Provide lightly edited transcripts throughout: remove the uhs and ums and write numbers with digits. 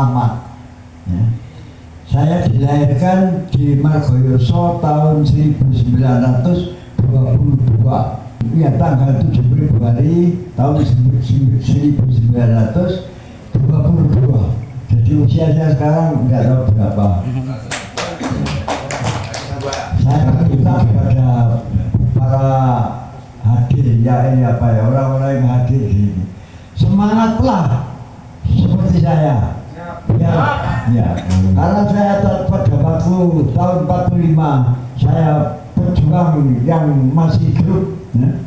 Ahmad. Ya. Saya dilahirkan di Margoyoso tahun 1922. Ya, tanggal 7 Februari tahun 1922. Jadi usia saya sekarang nggak tahu berapa. Saya minta kepada para hadir ya ini apa ya, orang-orang yang hadir di sini, semangatlah seperti saya. Ya, karena saya pada waktu tahun 45 saya pejuang yang masih hidup, ya.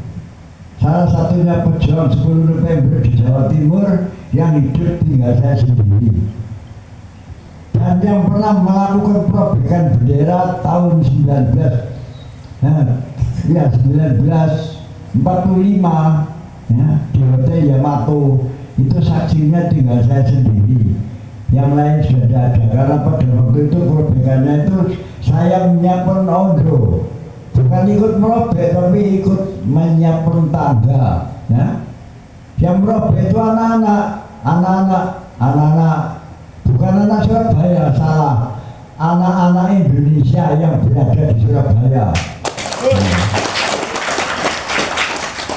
Salah satunya pejuang 10 November di Jawa Timur yang hidup tinggal saya sendiri, dan yang pernah melakukan perobekan bendera tahun 1945 ya, di Hotel Yamato. Itu saksinya tinggal saya sendiri, yang lain sudah tidak ada, karena pada waktu itu perobekannya itu saya menyiapkan ondo, bukan ikut merobek tapi ikut menyiapkan tangga ya. Yang merobek itu anak-anak bukan anak Surabaya, salah, anak-anak Indonesia yang berada di Surabaya.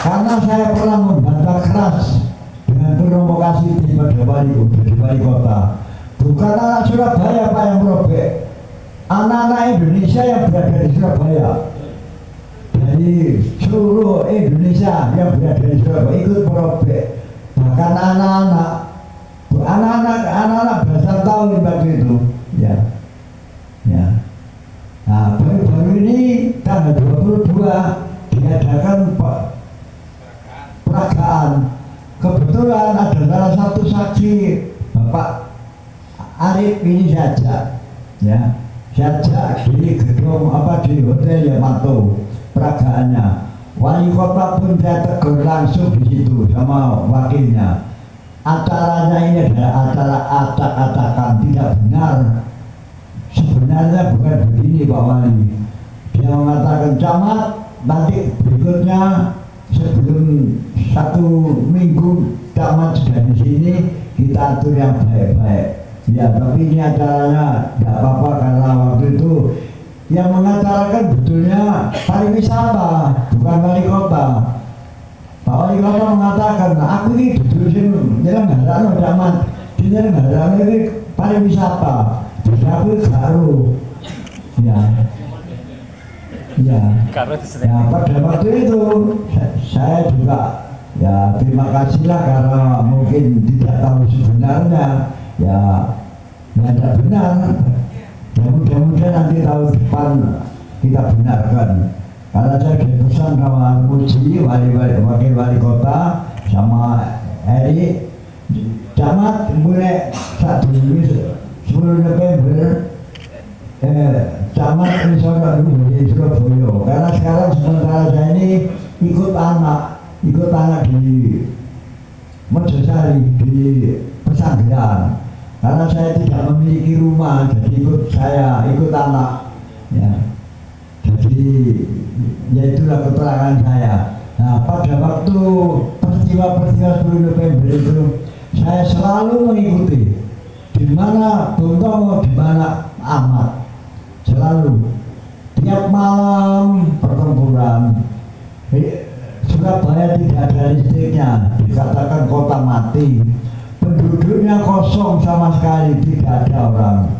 Karena saya pernah membantah keras dengan provokasi pada wali kota, bukan anak Surabaya Pak yang merobek, anak-anak Indonesia yang berada di Surabaya, dari seluruh Indonesia yang berada di Surabaya ikut merobek. Bahkan anak-anak belasan tahun waktu itu ya. Nah, baru-baru ini tanggal 22 diadakan peragaan. Kebetulan ada salah satu saksi, Bapak Arif ini saja ya, di gedung di Hotel Yamato peragaannya. Wali kota pun saya tegur langsung di situ sama wakilnya. Acaranya ini adalah acara acak-acakan, tidak benar. Sebenarnya bukan begini Pak Wali. Dia mengatakan, camat nanti berikutnya sebelum 1 minggu camat sudah di sini, kita atur yang baik-baik. Ya, tapi ini acaranya tidak apa-apa karena waktu itu yang mengacarakan betulnya pariwisata, bukan wali kota. Pak Wali Kota mengatakan, aku ini dudusin nyelenggaraan camat, di nyelenggaraan ini pariwisata, jadi aku garu. Ya, pada waktu itu saya juga ya terima kasihlah karena mungkin tidak tahu sebenarnya ya tidak benar. Ya mudah-mudahan nanti tahun depan kita benarkan. Karena saya dipesan sama Muji, wakil wali kota, sama Eri, camat mulai 10 November, camat misalnya dulu di Surabaya. Karena sekarang sementara saya ini ikut anak di Mojosari, di Pesanggeran. Karena saya tidak memiliki rumah, jadi ikut anak. Ya. Jadi ya itulah keterangan saya. Nah, pada waktu peristiwa 10 November itu saya selalu mengikuti di mana Bung Tomo, di mana Ahmad, selalu tiap malam pertempuran. Surabaya tidak ada listriknya, dikatakan kota mati, penduduknya kosong sama sekali, tidak ada orang.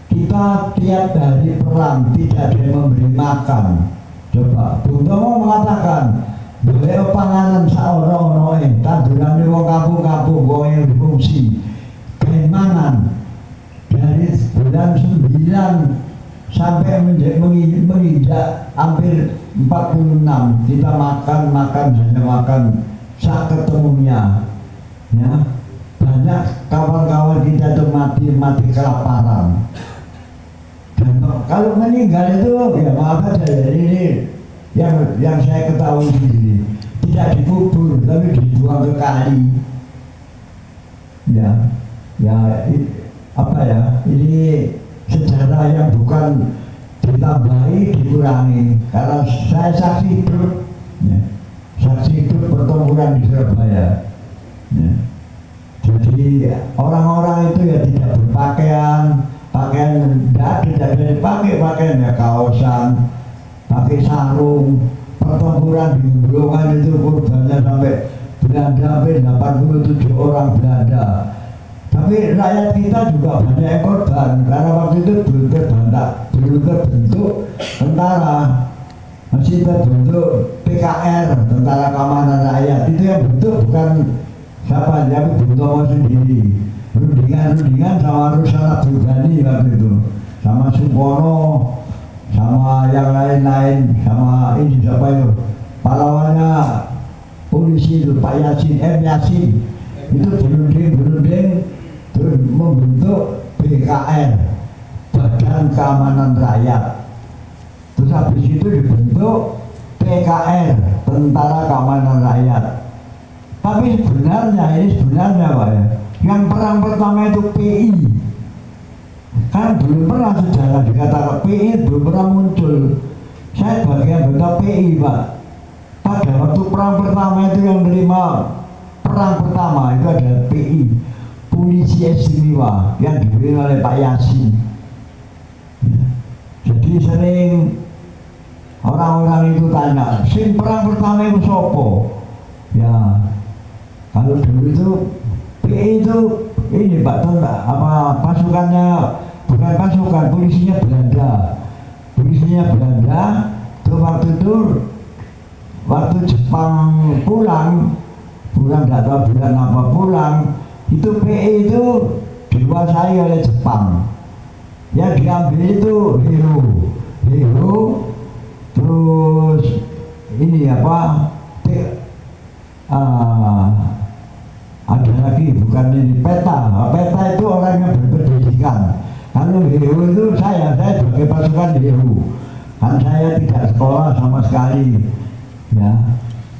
Kita tiap hari perang, tidak ada yang memberi makan. Coba, Bung Tomo mengatakan, beliau panganan saono-onoe, tandurane wong kampung-kampung, wong yang fungsi. Keimanan dari bulan 9 sampai menginjak hampir 46, kita hanya makan saat ketemunya. Ya, banyak kawan-kawan kita itu mati kelaparan. Dan kalau meninggal itu ya maaf aja, ini yang saya ketahui sendiri, tidak dikubur tapi dibuang ke kali. Ini sejarah yang bukan ditambahi, dikurangi, karena saya saksi hidup pertempuran di Surabaya. Jadi orang-orang itu ya tidak berpakaian, pakaian tidak ada dipakai, pakaian ya kaosan, pakai sarung. Pertempuran di Bulungan itu korbannya sampai Belanda sampai 87 orang Belanda. Tapi rakyat kita juga banyak yang korban karena waktu itu belum terbentuk tentara, masih terbentuk PKR, Tentara Keamanan Rakyat. Itu yang bentuk bukan siapa, tapi Bung Tomo sendiri. Rundingan sama Rusana Brugani waktu itu, sama Supono, sama yang lain-lain, sama ini siapa itu pahlawannya polisi itu Pak Yasin, Yasin, itu berunding terus membentuk BKR, Badan Keamanan Rakyat. Terus habis itu dibentuk PKR, Tentara Keamanan Rakyat. Tapi sebenarnya Pak ya, yang perang pertama itu PI. Kan belum pernah sejarah dikatakan PI belum pernah muncul. Saya bagian bentuk PI Pak. Pada waktu perang pertama itu yang menerima perang pertama itu ada PI, Polisi Istimewa yang diberi oleh Pak Yasin. Jadi sering orang-orang itu tanya, sing perang pertama itu sopo? Ya, kalau dulu itu PI itu ini Pak, apa pasukannya, bukan pasukan, polisinya Belanda. Terus waktu Jepang pulang nggak tahu bulan apa pulang, itu PI itu dikuasai oleh Jepang. Yang diambil itu hero, terus ini apa? Ada lagi bukan ini peta itu orang yang berpendidikan. Kalau hero itu saya sebagai pasukan hero, kan saya tidak sekolah sama sekali ya,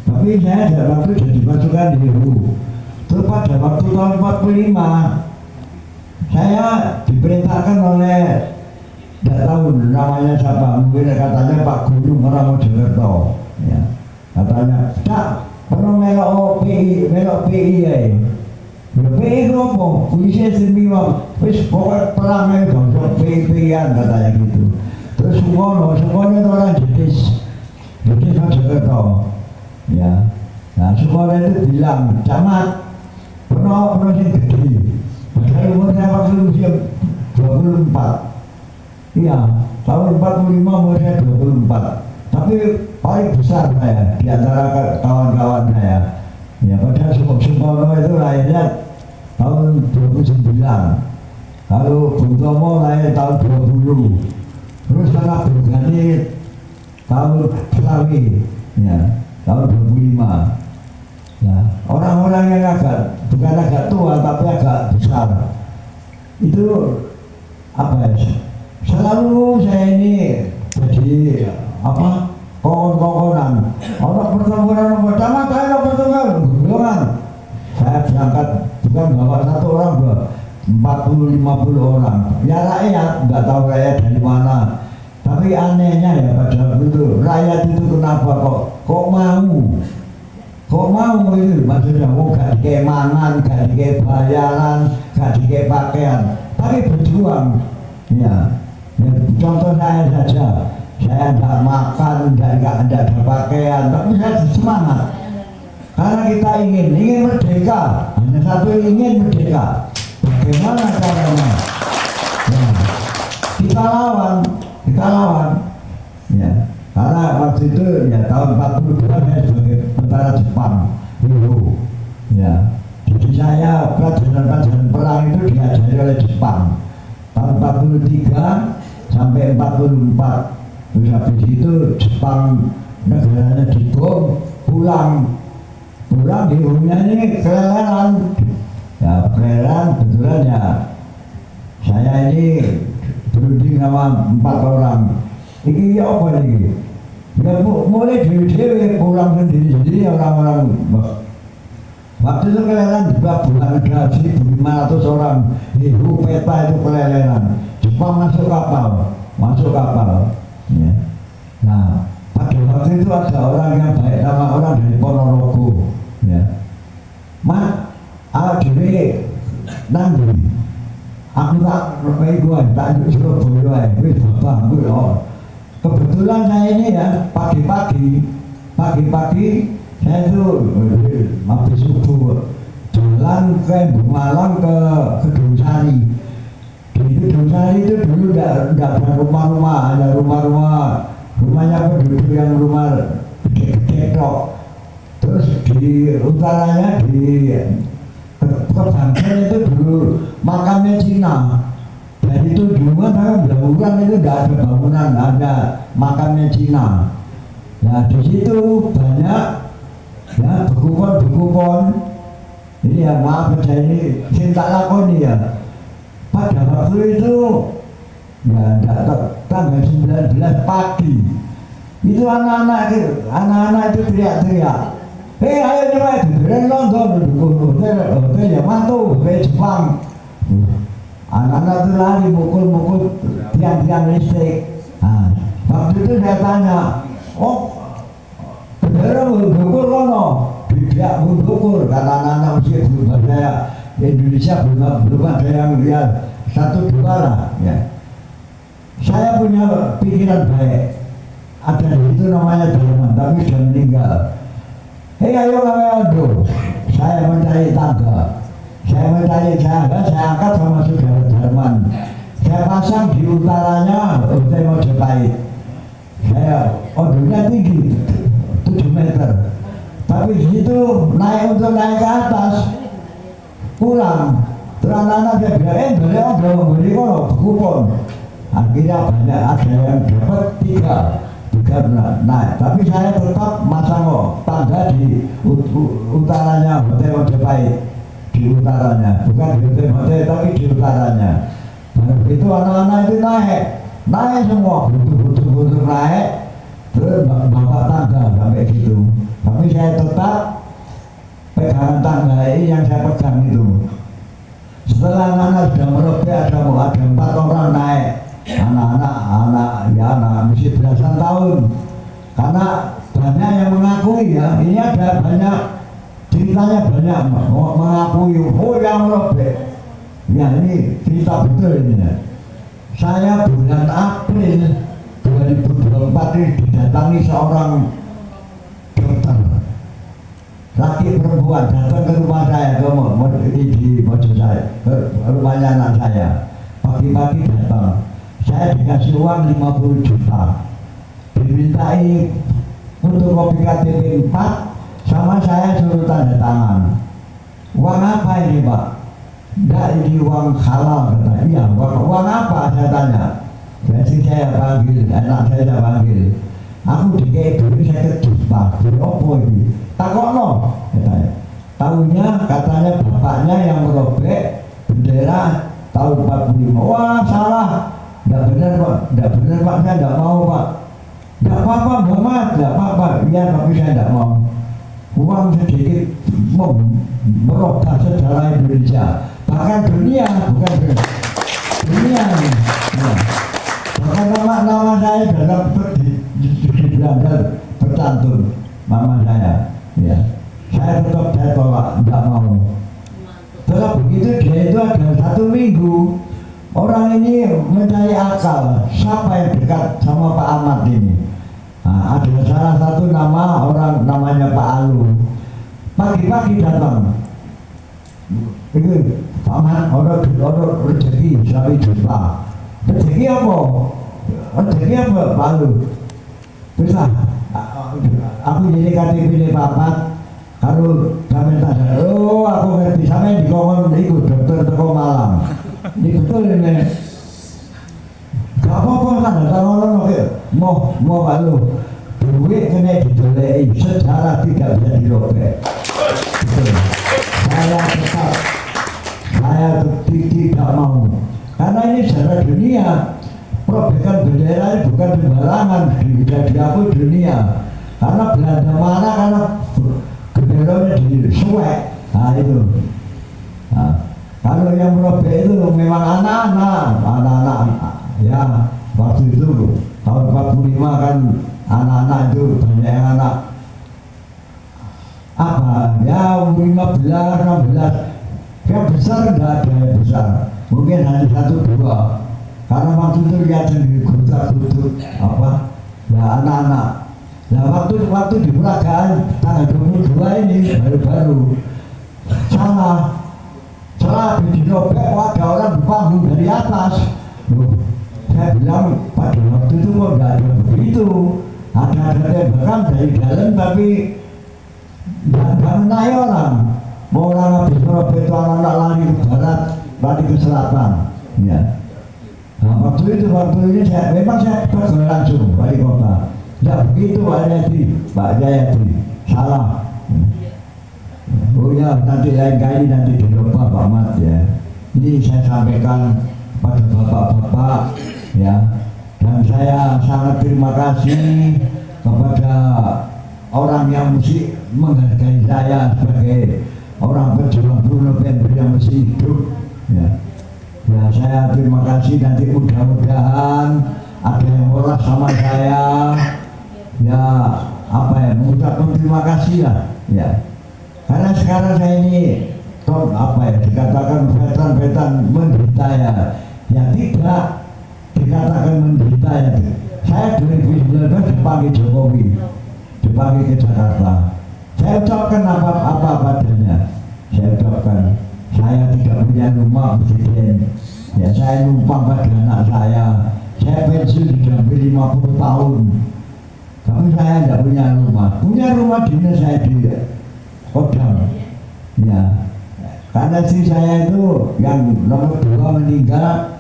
tapi saya ada waktu jadi pasukan hero. Terus pada waktu tahun 45 saya diperintahkan oleh, tidak tahu namanya siapa, mungkin katanya Pak Gunung orang Mojokerto ya, katanya pernah melok PI ya. PI apa? Polisi Istimewa. Wis pokok perangnya gak PI-an katanya gitu. Terus Sukono itu orang Jedis Mojokerto. Ya. Nah Sukono itu bilang, camat, pernah yang gede. Padahal umur saya waktu usia 24. Iya, tahun 45 umur saya 24. Tapi paling besar saya di antara kawan-kawan saya. Ya, padahal Sukono itu lahirnya tahun 29. Lalu Bung Tomo lahir tahun 20. Terus Tentara Brugani tahun Selawi, ya, tahun 25. Nah, orang-orang yang bukan agak tua tapi agak besar itu apa ya? Selalu saya ini jadi apa? Kongkong-kongkonan. Orang pertempuran pertama saya pertempuran. Saya berangkat bukan bawa satu orang, 40-50 orang. Ya rakyat, nggak tahu rakyat dari mana. Tapi anehnya ya pada waktu itu rakyat itu kenapa kok mau itu maksudnya gak dikei mangan, gak dikei bayaran, gak dikei pakaian, tapi berjuang. Ya contoh saya saja. Saya tidak makan, tidak ada pakaian, tapi saya semangat. Karena kita ingin merdeka, hanya satu ingin merdeka. Bagaimana caranya? Ya, kita lawan. Ya, karena waktu itu ya tahun 42 saya sebagai tentara Jepang dulu. Ya, jadi saya pelajaran perang itu diajari oleh Jepang tahun 43 sampai 44. Terus habis itu Jepang negaranya dibom, pulang di rumahnya ini keleleran. Ya keleleran betulan ya. Saya ini berunding sama 4 orang. Ini ya apa ini? Ya mulai dewe pulang sendiri orang-orang. Waktu itu keleleran juga bulan ada 1.500 orang. Ibu peta itu keleleran. Jepang masuk kapal. Ya. Nah, pada waktu itu ada orang yang baik sama orang dari Ponorogo. Ya. Mak, awak dhewe wae, tak Surabaya wae, wis bapak oh. Kebetulan saya ini ya pagi-pagi saya itu habis subuh jalan ke Malang ke Gedung Sari. Di Gedung Sari itu dulu tidak ada rumah-rumah, ada rumahnya penduduk yang rumah gede-gede tok. Terus di utaranya di Kebangkian itu dulu makamnya Cina. Dari itu dulu kan bangunan itu tidak ada bangunan, tidak ada makamnya Cina. Nah di situ banyak ya bekupon. Ini ya maaf saya ini cinta lakoni ya. Pada waktu itu ya tanggal 19 pagi itu anak-anak itu teriak-teriak. Hei ayo coba diberi nonton hotel ya mantu hotel Jepang. Anak-anak itu lari mukul tiang-tiang listrik. Nah, waktu itu saya tanya, oh beneran mukul kono? Tidak mukul karena anak-anak usia belum ada Indonesia belum ada yang lihat satu dua lah. Ya. Saya punya pikiran baik. Ada itu namanya Darman, tapi sudah meninggal. Hei ayo kamu saya mencari tangga. Saya angkat sama saudara Darman. Saya pasang di utaranya hotel Mojopahit. Saya odolnya tinggi 7 meter. Tapi di situ untuk naik ke atas kurang. Terus anak-anak saya bilang, beliau beli kok kupon. Akhirnya banyak ada yang dapat tiga naik. Tapi saya tetap masang tangga di utaranya hotel Mojopahit. Di utaranya, bukan di hotel tapi di utaranya. Itu anak-anak itu naik semua, butuh naik, terus bawa tangga sampai gitu. Tapi saya tetap pegangan tangga ini yang saya pegang itu. Setelah anak sudah merobek ada 4 orang naik, anak mesti belasan tahun. Karena banyak yang mengakui ya, ini ada banyak ceritanya banyak mengakui yang merobek. Ya ini cerita betul ini ya. Saya bulan April 2024 ini didatangi seorang dokter laki perempuan datang ke rumah saya di Mojopahit ke rumahnya anak saya. Pagi-pagi datang, saya dikasih uang 50 juta, dimintai untuk kopi KTP 4 sama saya suruh tanda tangan. Uang apa ini Pak? Enggak, ini uang halal kata. Iya, uang apa saya tanya. Jadi saya panggil, anak saya panggil. Aku dikei duit saya kejut Pak, duit apa ini? Takokno katanya. Tahunya katanya bapaknya yang merobek bendera tahun 45. Wah salah, enggak benar Pak, saya enggak mau Pak. Enggak apa-apa Muhammad, enggak apa-apa. Iya tapi saya enggak mau. Uang sedikit merubah sejarah Indonesia, bahkan dunia, bukan dunia. Ya. Bahkan nama saya dalam Belanda bercantum nama saya. Ya. Saya tolak, tidak mau. Setelah begitu dia itu ada 1 minggu orang ini mencari akal siapa yang dekat sama Pak Ahmad ini. Nah, ada salah satu nama orang namanya Pak Alu. Pagi-pagi datang. Itu Pak Ahmad orang rezeki 1 juta. Rezeki apa? Rezeki apa Pak Alu? Bisa. Aku jadi KTP ini Pak Ahmad. Kalau kami tanya, oh aku ngerti sampai dikongkon itu dokter teko Malang. Ini betul ini. Gak apa-apa kan, mau kalau duit kena didolei secara tidak bisa dirobek. Saya tidak mau. Karena ini secara dunia, perobekan bendera ini bukan sembarangan, tidak diakui dunia. Karena Belanda marah karena benderanya disuwek. Nah itu. Nah, kalau yang merobek itu memang anak-anak. Ya, waktu itu tahun 45 kan anak-anak itu banyak yang anak apa ya 15, 16 yang besar enggak ada yang besar, mungkin hanya 1, 2 karena waktu itu lihat sendiri gutak-gutuk apa ya anak-anak. Nah waktu di peragaan tanggal 22 ini baru-baru salah dirobek, ada orang di panggung dari atas. Loh, saya bilang pada waktu itu kok nggak ada begitu, ada tembakan dari dalam tapi nggak menaik orang. Mau orang habis merobek itu anak lari ke barat, lari ke selatan. Ya. Nah, waktu ini memang saya tegur langsung wali kota. Tidak begitu Pak Jayadi, salah. Oh ya, nanti lain kali nanti dicoba Pak Mat ya. Ini saya sampaikan pada bapak-bapak ya. Dan saya sangat terima kasih kepada orang yang mesti menghargai saya sebagai orang pejuang November yang masih hidup ya. Ya saya terima kasih, nanti mudah-mudahan ada yang murah sama saya ya, apa ya, mengucapkan terima kasih lah ya. Karena sekarang saya ini apa ya, dikatakan veteran menderita ya, ya tidak dikatakan menderita ya. Saya 2019 dipanggil Jokowi, dipanggil ke Jakarta. Saya ucapkan apa padanya. Saya ucapkan saya tidak punya rumah presiden. Ya saya numpang pada anak saya. Saya pensiun sudah 50 tahun. Tapi saya tidak punya rumah. Punya rumah dinas saya di Kodam. Ya. Karena istri saya itu yang nomor 2 meninggal.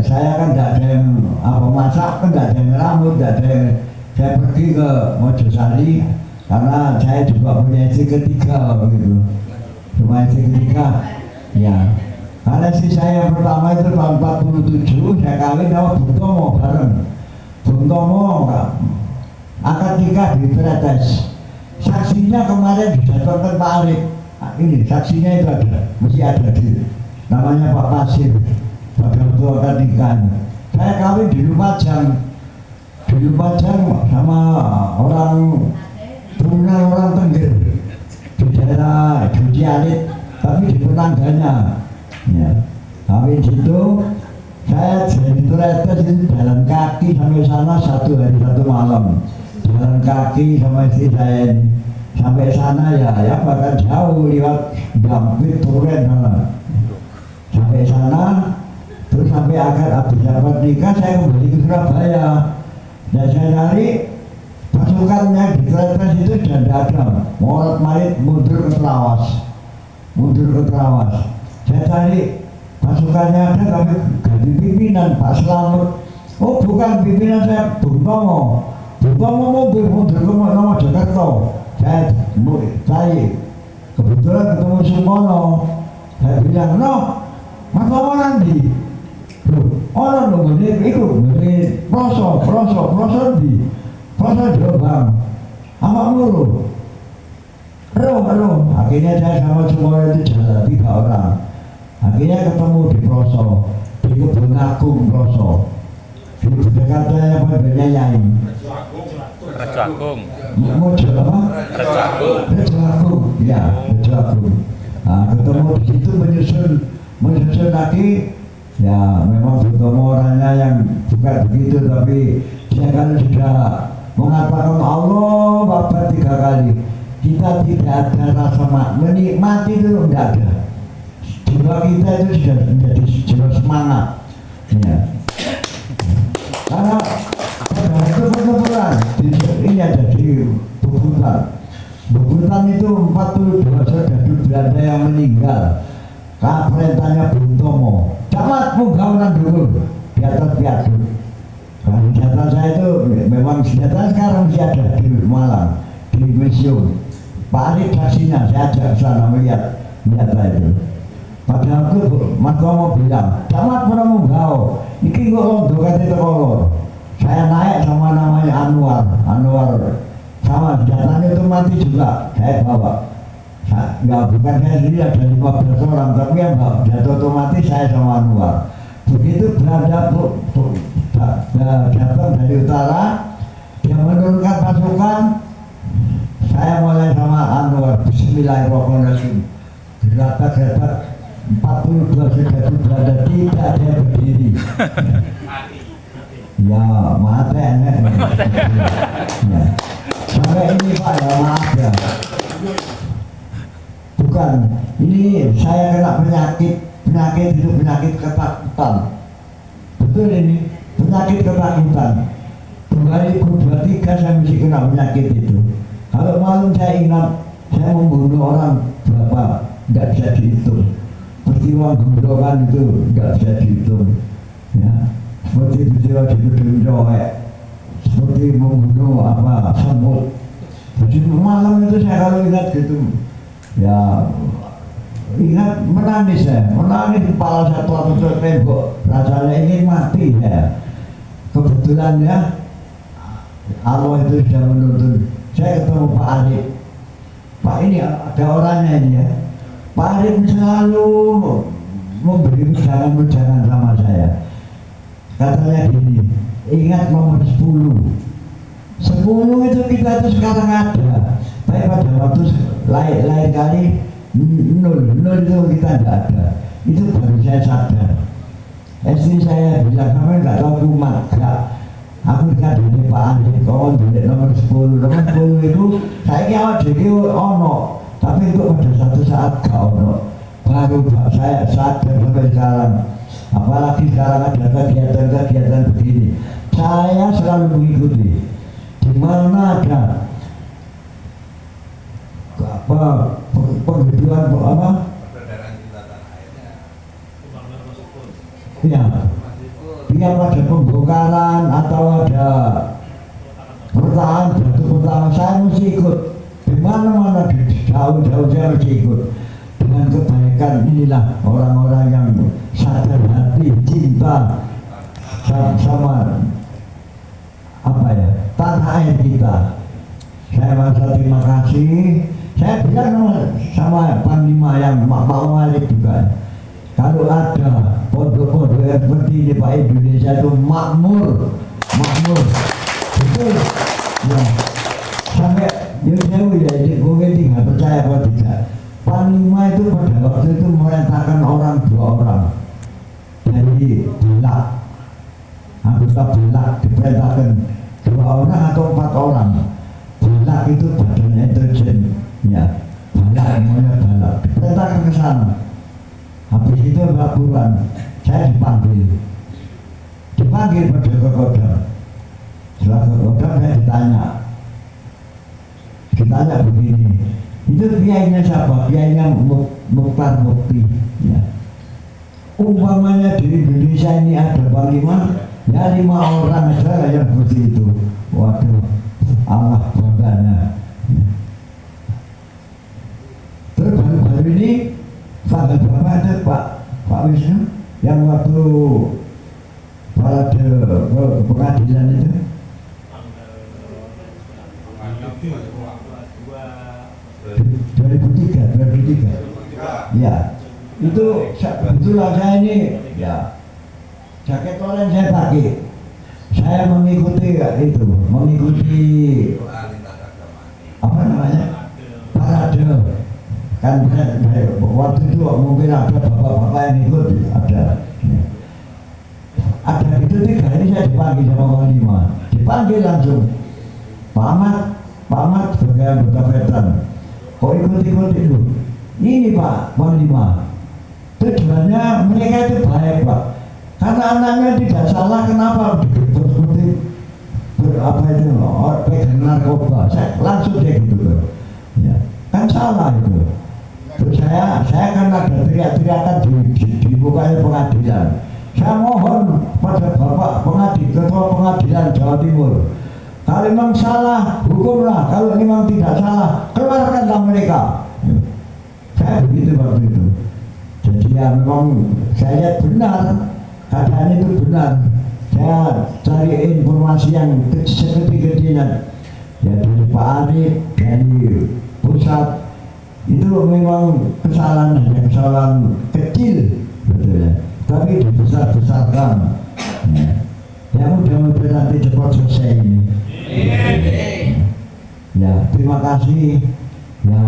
Saya kan tidak ada yang apa masak, kan tidak ada yang rambut, tidak ada yang. Saya pergi ke Mojosari karena saya juga punya istri ketiga gitu. Cuma istri ketiga, ya. Karena istri saya yang pertama itu tahun 47, saya kawin sama Bung Tomo bareng. Bung Tomo akad nikah di Tretes. Saksinya kemarin dijadwalkan Pak Arif. Ini saksinya itu ada, mesti ada di namanya Pak Pasir. Pada waktu akad nikah. Saya kawin di Lumajang. Di Lumajang sama orang turunan orang Tengger di daerah Juji Alit, tapi di Penangganya ya. Kami situ saya jadi Tretes itu jalan kaki sampai sana 1 hari 1 malam, jalan kaki sama istri saya ini sampai sana ya bahkan jauh lewat Dampit Turen sana. Sampai sana terus sampai akhir habis dapat nikah saya kembali ke Surabaya. Dan saya cari pasukannya di Tretes itu sudah tidak ada, morat marit mundur ke Terawas. Saya cari pasukannya ada, tapi ganti pimpinan Pak Slamet. Oh bukan pimpinan saya, Bung Tomo mau mundur ke nama Jakarta. Saya kebetulan ketemu Sumono. Saya bilang, no, Mas Tomo nanti. Orang nunggu ini prosok di Jombang apa mulu roh akhirnya saya sama semua itu jalan 3 orang, akhirnya ketemu di Proso, di Kebun Agung Proso, di dekatnya apa namanya Yain Raja Agung ya Raja Agung. Nah, ketemu di situ menyusun lagi. Ya memang Bung Tomo orangnya yang bukan begitu, tapi dia kalau sudah mengatakan Allah Akbar 3 kali, kita tidak ada rasa menikmati itu tidak ada. Jiwa kita itu sudah menjadi jiwa semangat. Ya. Karena itu benar-benar ini ada di Bubutan itu 42 saudara Belanda yang meninggal. Perintahnya Bung Tomo, camat munggah dulu di atas viaduk. Nah, senjata saya itu memang senjata sekarang masih ada di Malang, di museum. Pak Arif saksinya, saya ajak ke sana melihat itu. Pada waktu Mas Tomo bilang, camat pernah munggah, ini kok londokan itu kolor. Saya naik sama namanya Anwar, sama senjatanya itu mati juga, saya bawa. Ya bukan saya sendiri, ada 15 orang, tapi yang jatuh otomatis saya sama Anwar. Begitu berada datang dari utara, dia menurunkan pasukan, saya mulai sama Anwar, Bismillahirrahmanirrahim, gerabak 42 sudah berada tidak ada yang berdiri. Ya mati ya. Sampai ini Pak ya maaf ya. Bukan, ini saya kena penyakit itu penyakit ketakutan. Betul ini, penyakit ketakutan. 2023 saya mesti kena penyakit itu. Kalau malam saya ingat saya membunuh orang berapa, nggak bisa dihitung. Peristiwa gemblongan itu nggak bisa dihitung. Ya, seperti peristiwa di Gedung Coek, seperti membunuh apa semut. Jadi malam itu saya kalau ingat gitu, ya ingat menangis saya, menangis kepala saya tuan tembok, rasanya ingin mati ya. Kebetulan ya Allah itu sudah menuntun. Saya ketemu Pak Arif. Pak ini ada orangnya ini ya. Pak Arif selalu memberi ujangan-ujangan sama saya. Katanya gini, ingat nomor 10. 10 itu kita itu sekarang ada. Tapi pada waktu lain kali 0 itu kita tidak ada. Itu baru saya sadar. Istri saya bilang, kamu nggak tahu kumat, enggak. Aku kan dari Pak Andi, kawan dari nomor 10. Nomor 10 itu saya kira jadi ono, tapi itu pada satu saat gak ono. Baru saya sadar sampai sekarang. Apalagi sekarang ada kegiatan-kegiatan begini, saya selalu mengikuti. Di mana ada apa penghidupan apa? Ya. Dia pada pembongkaran atau ada pertahanan batu pertahanan, saya mesti ikut. Di mana-mana jauh-jauh saya mesti ikut. Dengan kebaikan inilah orang-orang yang sadar hati, cinta sama apa ya, tanah air kita. Saya merasa terima kasih. Saya bilang sama Panglima yang mau Malik juga, kalau ada pondok-pondok yang seperti ini Pak, Indonesia itu makmur, betul ya. Sampai jauh ya, ini mungkin tidak percaya apa tidak. Panglima itu pada waktu itu merintahkan orang 2 orang dari Belak, anggota Belak diperintahkan 2 orang atau 4 orang. Belak itu badannya intelijen, ya. Belak namanya Belak, diperintahkan ke sana. Habis itu laporan, saya dipanggil pada ke Kodam. Setelah ke Kodam saya ditanya begini, itu kiainya siapa? Kiainya Mukhtar Mukti. Ya. Umpamanya di Indonesia ini ada Panglima, ya 5 orang saja yang seperti itu. Waduh, Allah bangganya. Ya. Terus baru-baru ini tanggal berapa ada Pak Wisnu yang waktu parade ke pengadilan itu? 2003. Ya, itu kebetulan saya ini ya jaket oranye saya pakai. Saya mengikuti apa namanya, parade. Kan waktu itu mungkin ada bapak-bapak yang ikut, ada itu 3 hari saya dipanggil sama Panglima, dipanggil langsung, Pak Ahmad sebagai anggota veteran, kok ikut itu? Ini Pak Panglima, tujuannya mereka itu baik Pak, karena anaknya tidak salah, kenapa seperti apa itu pegang narkoba, saya langsung dia gitu ya, kan salah itu. Terus saya kan ada teriak-teriakan di bukanya pengadilan. Saya mohon pada Bapak Ketua Pengadilan Jawa Timur, kalau memang salah hukumlah, kalau memang tidak salah keluarkanlah mereka. Saya begitu waktu itu. Jadi ya memang saya benar, keadaan itu benar. Saya cari informasi yang seketika-ketika ya dari Pak Arif, dari pusat. Itu memang kesalahan kecil, betul ya, tapi dibesar-besarkan. Ya mudah-mudahan nanti cepat selesai ini. Ya terima kasih. Ya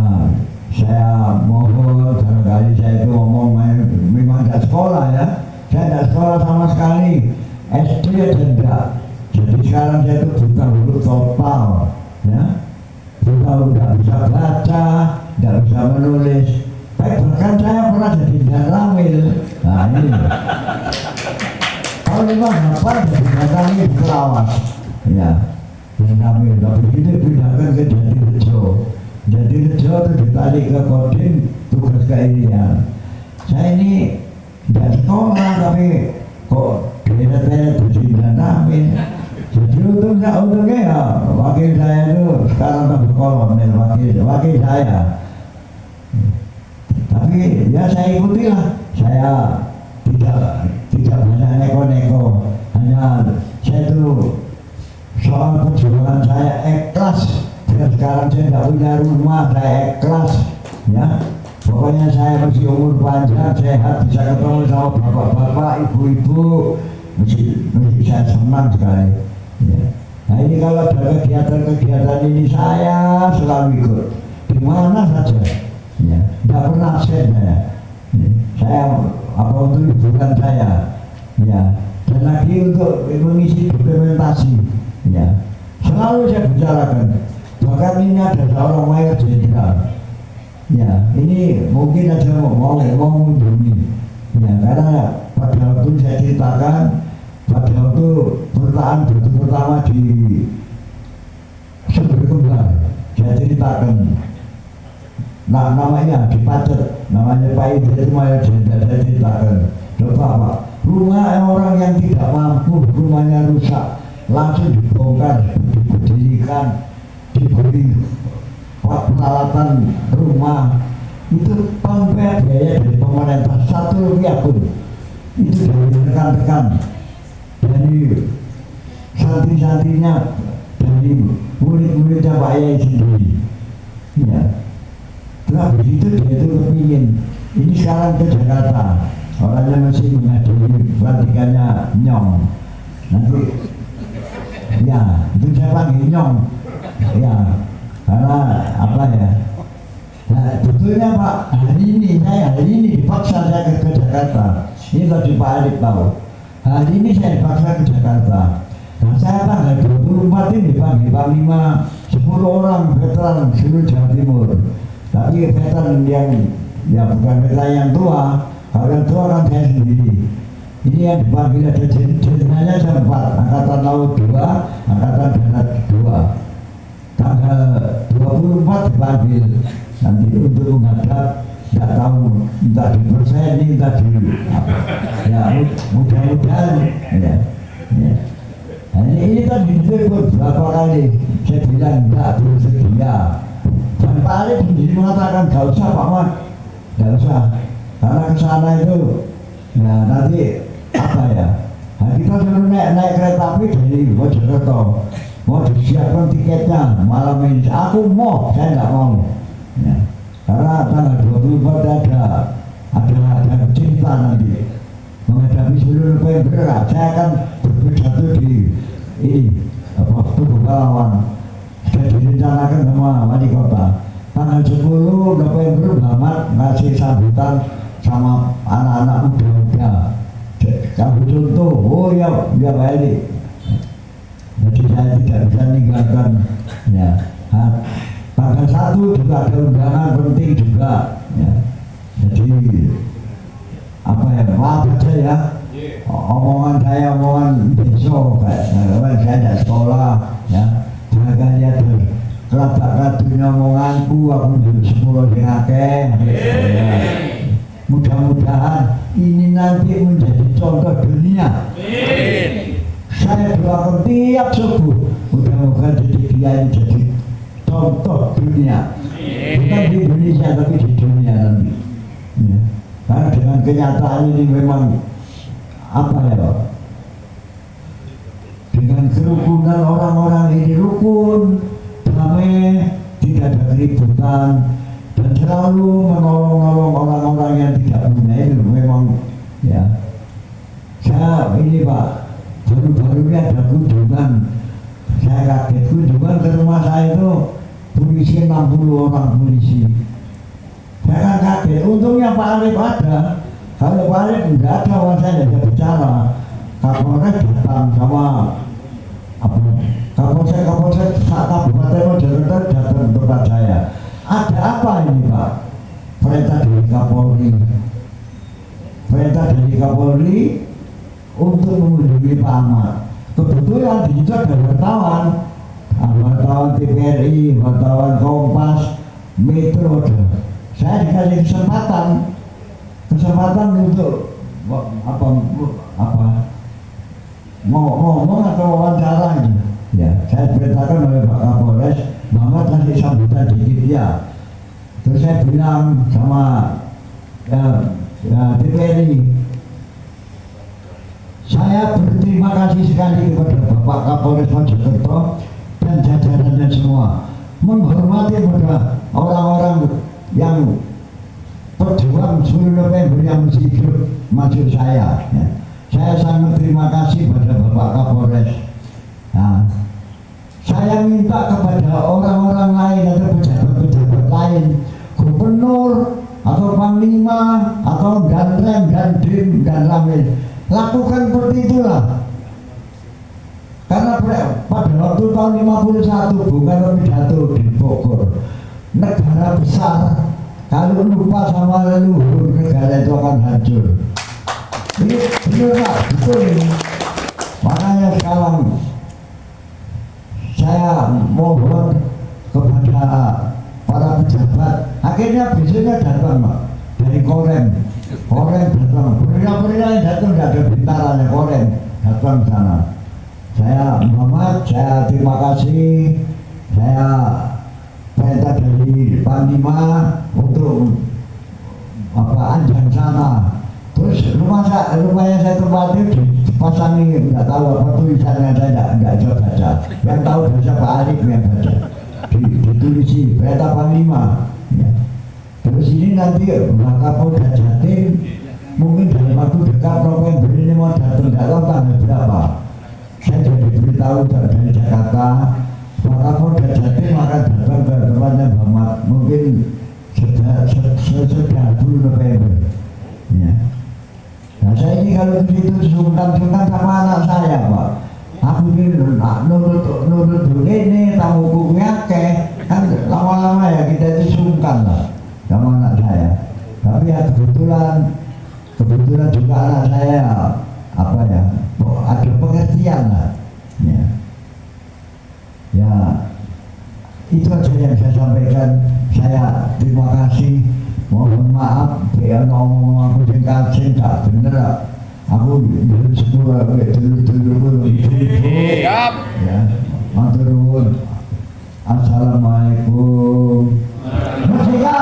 saya mohon barangkali saya itu ngomong memang tidak sekolah ya, saya tidak sekolah sama sekali, SD aja enggak. Jadi sekarang saya itu buta huruf total ya, buta huruf, tidak bisa baca, tidak bisa menulis. Bahkan saya pernah jadi daramil. Nah ini kalau memang apa jadi daramil Kelawas ya, daramil. Tapi kita pindahkan ke Jatirejo. Jatirejo itu ditarik ke Kodim, tugas keirian. Saya ini tidak sekolah tapi kok deret-deret jadi daramil. Jadi untungnya ya wakil saya itu sekarang tak kolonel, wakil saya. Tapi ya saya ikutilah, saya tidak banyak neko-neko, hanya saya itu soal perjuangan saya ikhlas. Dan sekarang saya tidak punya rumah, saya ikhlas ya. Pokoknya saya masih umur panjang, sehat, bisa ketemu sama bapak-bapak, ibu-ibu, masih saya senang sekali ya. Nah ini kalau ada kegiatan-kegiatan ini saya selalu ikut di mana saja ya, tidak pernah absen saya apa untuk hiburan saya ya, dan lagi untuk mengisi dokumentasi ya, selalu saya bicarakan. Bahkan ini ada seorang mayor jenderal ya, ini mungkin aja mau mengunjungi ya, karena pada waktu saya ceritakan pada waktu pertaan batu pertama di Sumber Kembar, saya ceritakan. Nah namanya di Pacet, namanya Pak Idris itu mayor jenderal, saya ceritakan. Coba Pak, rumah orang yang tidak mampu, rumahnya rusak, langsung dibongkar, diberdirikan, diberi peralatan rumah, itu tanpa biaya dari pemerintah 1 rupiah pun. Itu dari rekan-rekan, dari santri-santrinya, dari murid-muridnya Pak Yai sendiri ya. Nah begitu dia itu kepingin. Ini sekarang ke Jakarta, orangnya masih menghadiri pelantikannya Nyong. Nanti ya itu saya panggil Nyong ya, karena apa ya, nah betulnya Pak, hari ini dipaksa saya ke Jakarta. Ini tadi Pak Arif tahu, hari ini saya dipaksa ke Jakarta. Nah saya tanggal 24 ini panggil Panglima 10 orang veteran seluruh Jawa Timur. Tapi veteran yang bukan veteran yang tua, kalau yang tua kan saya sendiri. Ini yang dipanggil ada jenderalnya ada 4, Angkatan Laut 2, Angkatan Darat 2. Tanggal 24 dipanggil nanti untuk menghadap, tidak tahu entah di persen, entah di apa. Ya mudah-mudahan ya. Nah, ini tadi ditelepon berapa kali, saya bilang tidak bersedia. Dan Pak Arif sendiri mengatakan gak usah Pak Mat, gak usah, karena kesana itu ya nanti apa ya, nah, kita suruh naik kereta api dari Mojokerto, mau disiapkan tiketnya malam ini. Aku mau, saya tidak mau ya, karena tanggal 24 ada cinta nanti menghadapi seluruh November. Saya akan berpidato di ini waktu Pahlawan, sudah direncanakan sama wali kota. Tanggal 10 November Muhammad ngasih sambutan sama anak-anak muda-muda. Kamu contoh, oh ya balik. Jadi saya tidak bisa meninggalkan ya. Tanggal 1 juga ada undangan penting juga ya. Jadi apa ya, maaf aja ya, omongan saya omongan besok kayak saya tidak sekolah ya, jangan lihat kelabak-kelabaknya omonganku, aku dulu 10 yang akeh ya. Mudah-mudahan ini nanti menjadi contoh dunia. Saya doakan tiap subuh, mudah-mudahan jadi dia ini jadi contoh dunia, bukan di Indonesia tapi di dunia nanti ya. Karena dengan kenyataan ini memang apa ya, dengan kerukunan orang-orang ini rukun, damai, tidak ada keributan, dan selalu menolong-nolong orang-orang yang tidak punya itu memang ya. Saya ini Pak, baru-baru ini ada kunjungan, saya kaget kunjungan ke rumah saya itu polisi 60 orang polisi. saya kan kaget. Untungnya Pak Arif ada. Kalau Pak Arif nggak ada, saya nggak bisa bicara. Kapolres datang sama apa? Kapolsek Kabupaten Mojokerto datang ke tempat saya. Ada apa ini Pak? Perintah dari Kapolri. Perintah dari Kapolri untuk mengunjungi Pak Ahmad. Kebetulan di situ ada wartawan TVRI, wartawan Kompas, Metro. Saya dikasih kesempatan untuk ngomong atau wawancara gitu. Ya, saya perintahkan oleh Pak Kapolres, Muhammad kasih sambutan dikit ya. Terus saya bilang sama TVRI, saya berterima kasih sekali kepada Bapak Kapolres Mojokerto dan jajarannya semua, menghormati pada orang-orang yang perjuang 10 November yang mesti hidup maksud saya. Ya. Saya sangat terima kasih pada Bapak Kapolres. Nah, saya minta kepada orang-orang lain atau pejabat-pejabat lain, gubernur atau panglima atau danrem, dandim, dan ramil, lakukan seperti itulah. Karena pada waktu tahun 51 Bung Karno pidato di Bogor, negara besar kalau lupa sama leluhur, negara itu akan hancur. Ini benar Pak, betul ini. Makanya sekarang saya mohon kepada para pejabat, akhirnya besoknya datang Pak, dari Korem datang, perintah-perintah yang datang tidak ada bintarannya, Korem datang sana. Saya Muhammad, saya terima kasih, saya perintah dari Panglima untuk Anjang sana. Terus rumahnya saya tempati dipasangi, nggak tahu apa tulisannya, saya nggak bisa baca. Yang tahu bahasa Pak Arif yang baca. Ditulisi perintah Panglima. Ya. Terus ini nanti Kapolda Jatim mungkin dalam waktu dekat November ini mau datang, nggak tahu tanggal berapa. Saya sudah diberitahu dari Jakarta, Pak Kapolda Jatim akan datang ke tempatnya Muhammad mungkin sudah 10 November. Ya. Nah saya ini kalau begitu sungkan-sungkan sama anak saya Pak. Aku ini nurut ini tamu bukunya kan lama-lama ya kita itu sungkan lah sama anak saya. Tapi ya kebetulan juga anak saya ada pengertian lah. Ya itu aja yang saya sampaikan. Saya terima kasih. Mohon maaf ya ngomong aku sing gak bener. Aku dulu sepuluh dulu siap ya, matur nuwun. Assalamualaikum. Merdeka.